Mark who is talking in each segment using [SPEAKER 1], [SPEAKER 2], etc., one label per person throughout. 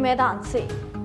[SPEAKER 1] मैदान से।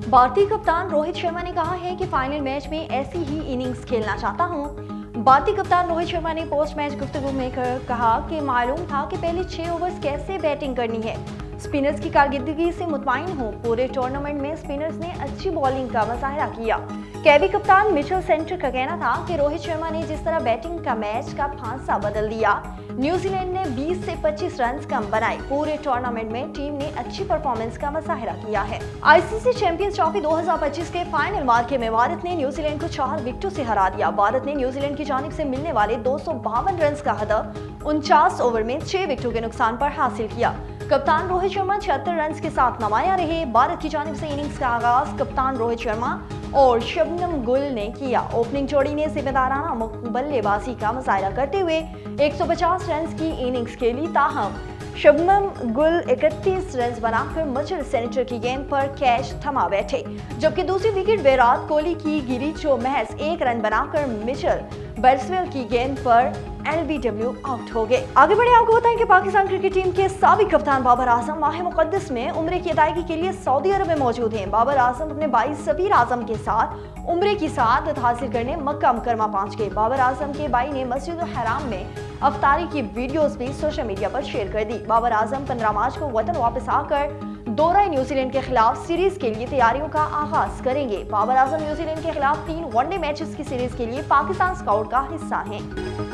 [SPEAKER 1] भारतीय कप्तान रोहित शर्मा ने कहा है कि फाइनल मैच में ऐसी ही इनिंग्स खेलना चाहता हूं। भारतीय कप्तान रोहित शर्मा ने पोस्ट मैच गुफ्तगू में कहा कि मालूम था कि पहले 6 ओवर्स कैसे बैटिंग करनी है। स्पिनर्स की कारकर्दगी से मुतमईन हूं। पूरे टूर्नामेंट में स्पिनर्स ने अच्छी बॉलिंग का मुजाहरा किया। केवी कप्तान मिचेल सेंटर का कहना था कि रोहित शर्मा ने जिस तरह बैटिंग का मैच का फांसा बदल दिया। न्यूजीलैंड ने 20 से 25 रन कम बनाए। पूरे टूर्नामेंट में टीम ने अच्छी परफॉर्मेंस का मुजाहरा किया है। आईसीसी चैंपियंस ट्रॉफी 2025 के फाइनल मार्के में भारत ने न्यूजीलैंड को 4 विकेटों से हरा दिया। भारत ने न्यूजीलैंड की जानिब से मिलने वाले 252 रन का हदफ 49 ओवर में 6 विकेटों के नुकसान पर हासिल किया। कप्तान रोहित शर्मा 76 रन के साथ नमाया रहे। भारत की जानिब से इनिंग्स का आगाज कप्तान रोहित शर्मा और शबनम गुल ने किया। ओपनिंग जोड़ी ने जिम्मेदाराना बल्लेबाजी का मुजाहरा करते हुए 150 रन की इनिंग्स खेली। ताहम शबनम गुल 31 रन बनाकर मिचेल सेंटर की गेंद पर कैच थमा बैठे, जबकि दूसरी विकेट विराट कोहली की गिरी जो महज 1 रन बनाकर मिचेल बैट्समैन की गेंद पर LBW आउट हो गए। आगे बढ़े आपको बताएं कि पाकिस्तान क्रिकेट टीम के साबिक कप्तान बाबर आजम माह मुकद्दस में उम्रे की अदायगी के लिए सऊदी अरब में मौजूद हैं। बाबर आजम अपने भाई सबीर आजम के साथ उम्रे की सआदत हासिल करने मक्का मुकरमा पहुंच गए। बाबर आजम के भाई ने मस्जिद हराम में अफ्तारी की वीडियोस भी सोशल मीडिया पर शेयर कर दी। बाबर आजम 15 मार्च को वतन वापस आकर दौरा न्यूजीलैंड के खिलाफ सीरीज के लिए तैयारियों का आगाज करेंगे। बाबर आजम न्यूजीलैंड के खिलाफ 3 वनडे मैचेस की सीरीज के लिए पाकिस्तान स्क्वाड का हिस्सा हैं।